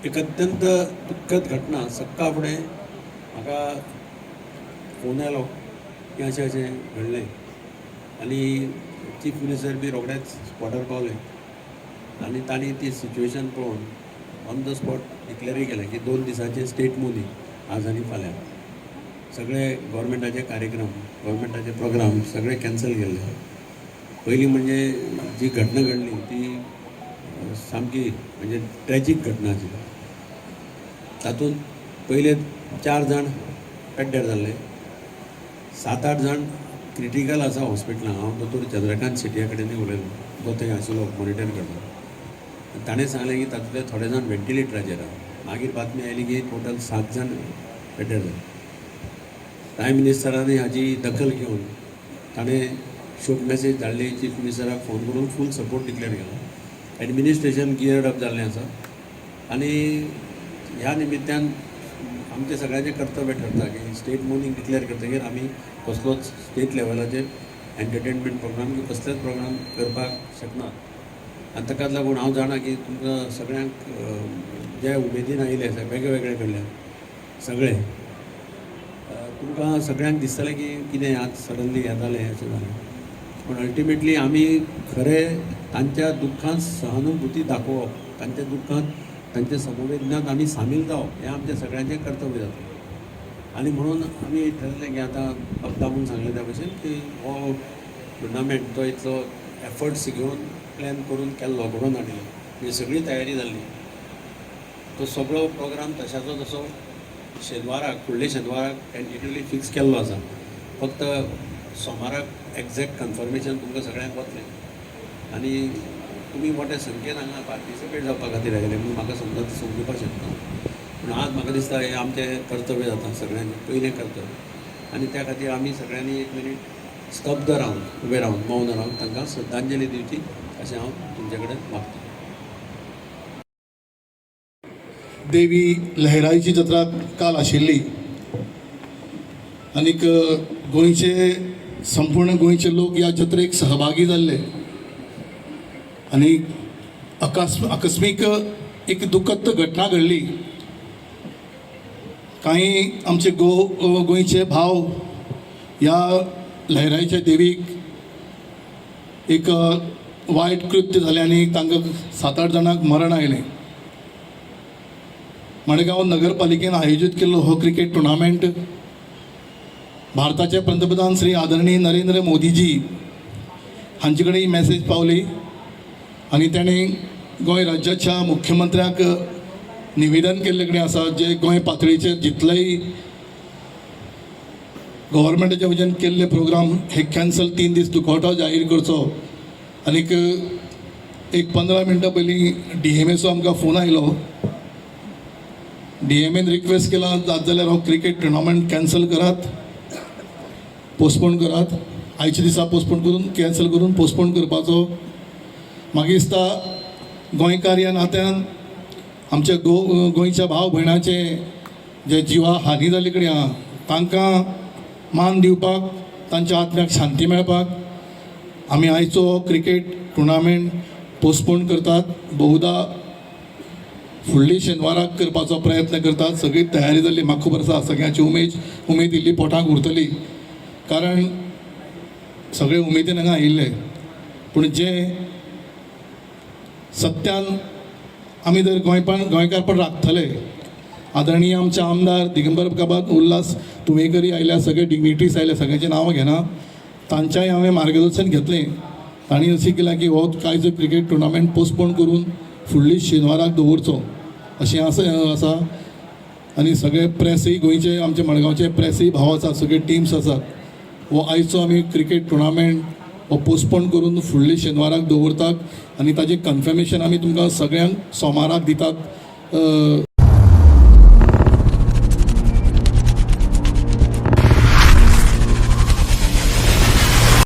एक अत्यंत दुःखद घटना सक्का फुडें म्हाका फोन आयलो की अशें घडलें आनी चीफ मिनिस्टर बी रोखडेच स्पॉटार पावले आनी तांणी ती सिच्युएशन पळोवन ऑन द स्पॉट डिक्लेअरय केलें की 2 दिसांचे स्टेट मोर्निंग आज आनी फाल्यां सगळे गव्हर्मेंटाचे कार्यक्रम गव्हर्मेंटाचे प्रोग्राम सगळे कॅन्सल केल्ले. पयलीं म्हणजे जी घटना घडली ती सामकी म्हणजे ट्रॅजीक घटना आशिल्ली. तातूंत पयले 4 जाण पेड्ड्यार जाल्ले, 7-8 जाण क्रिटिकल आसा हॉस्पिटलांत. हांव दोतोर चंद्रकांत शेटया कडेन उलयलो जो थंय आशिल्लो मॉनिटर करता. ताणें सांगलें की तातूंतले थोडे जाण वेंटिलेटराचेर आसा. मागीर बातमी आयली की टोटल 7 जाण पेड्ड्यार जाले. प्रायम मिनिस्टरान हाची दखल घेवन ताणें शोक मॅसेज धाडली, चीफ मिनिस्टराक फोन करून फूल सपोर्ट डिक्लेअर केलो. एडमिनिस्ट्रेशन गियर्ड अप जाल्लें आसा आनी ह्या निमित्यान आमचे सगळ्यांचें कर्तव्य ठरता की स्टेट मोर्निंग डिक्लेअर करतकीर आमी कसलोच स्टेट लेवलाचेर एंटरटेनमेंट प्रोग्राम किंवा कसलेच प्रोग्राम करपाक शकनात. आनी ताकाच लागून हांव जाणा की तुमकां सगळ्यांक जे उमेदीन आयिल्ले वेगळे वेगळे कडल्यान सगळे तुमकां सगळ्यांक दिसतलें की कितें आज सडनली हें जालें अशें जालें. पूण अल्टिमेटली आमी खरें तांच्या दुख्खांत सहानुभुती दाखोवप, तांच्या दुख्खांत तांच्या समवेदनांत आमी सामील जावप हें आमचें सगळ्यांचें कर्तव्य जाता. आनी म्हणून आमी ठरलें की आतां अपदामून सांगलें त्या भशेन की हो टुर्नामेंट तो इतलो एफर्ट्स घेवन प्लॅन करून केल्लो घडोवन हाडिल्लो म्हणजे सगळी तयारी जाल्ली. तो सगळो प्रोग्राम तशाचो तसो शेनवाराक फुडल्या शेनवाराक टेंटेटिवली फिक्स केल्लो आसा. फक्त सोमाराक एक्झॅक्ट कन्फर्मेशन तुमकां सगळ्यांक वतलें आनी तुमी मोठ्या संख्येन हांगा पार्टिसिपेट जावपा खातीर आयले म्हूण म्हाका समजा समजुपा शकना. पूण आज म्हाका दिसता हें आमचें कर्तव्य जाता सगळ्यांचें पयलें कर्तव्य आनी त्या खातीर आमी सगळ्यांनी 1 मिनीट स्तब्ध रावन उबे रावन मौन रावन तांकां श्रद्धांजली दिवची अशें हांव तुमचे कडेन मागतां. देवी लहराईची जत्रा काल आशिल्ली आनीक गोंयचे संपूर्ण गोंयचे लोक ह्या जत्रेक सहभागी जाल्ले आनी आकस्मीक एक दुखद घटना घडली. काही आमचे गोंयचे भाव ह्या लहराईच्या देवीक एक वायट कृत्य जालें आनी तांकां 7-8 जाणांक मरण आयलें. मडगांव नगरपालिकेन आयोजीत केल्लो हो क्रिकेट टुर्नामेंट भारताचे पंतप्रधान श्री आदरणीय नरेंद्र मोदीजी हांचे कडेन ही मॅसेज पावली आनी ताणें गोंय राज्याच्या मुख्यमंत्र्याक निवेदन केल्ले कडेन आसा जे गोंय पातळीचेर जितलेय गव्हर्मेंटाच्या वतीन केल्ले प्रोग्राम हे कॅन्सल 3 दीस दुखवटो जाहीर करचो. आनीक एक 15 मिनटां पयलीं DMAचो आमकां फोन आयलो. DMAन रिक्वेस्ट केला जात जाल्यार हो क्रिकेट टुर्नामेंट कॅन्सल करात, पोस्टपोन करात. आयच्या दिसा पोस्टपोन करून कॅन्सल करून पोस्टपोन करपाचो. म्हाका दिसता गोंयकार ह्या नात्यान आमच्या गोंयच्या भाव भयणाचे जे जिवा हानी जाल्ले कडेन आहा तांकां मान दिवपाक, तांच्या आत्म्याक शांती मेळपाक आमी आयचो क्रिकेट टुर्नामेंट पोस्टपोन करतात. बहुधा फुडली शेनवाराक करपाचो प्रयत्न करतात. सगळी तयारी जाल्ली. म्हाका खबर आसा सगळ्यांची उमेद इल्ली पोटांक उरतली कारण सगळे उमेदीन हांगा आयिल्ले. पूण जे सत्यान आमी जर गोंयकारपण राखतले, आदरणीय आमचे आमदार दिगंबर काबाद उल्हास तुवेकरी आयल्या, सगळे डिग्निटीज आयले, सगळ्यांची नांवां घेना, तांच्याय हांवें मार्गदर्शन घेतलें. तांणी अशें केलां की हो कांयच क्रिकेट टुर्नामेंट पोस्टपोन करून फुडली शेनवाराक दवरचो अशें आसा. आनी सगळे प्रेसय गोंयचे आमचे मडगांवचे प्रेसय भाव आसात, सगळे टिम्स आसात. हो आयचो आमी क्रिकेट टुर्नामेंट हो पोस्टपोन करून फुडली शेनवाराक दवरतात आनी ताजें कन्फर्मेशन आमी तुमकां सगळ्यांक सोमाराक दितात.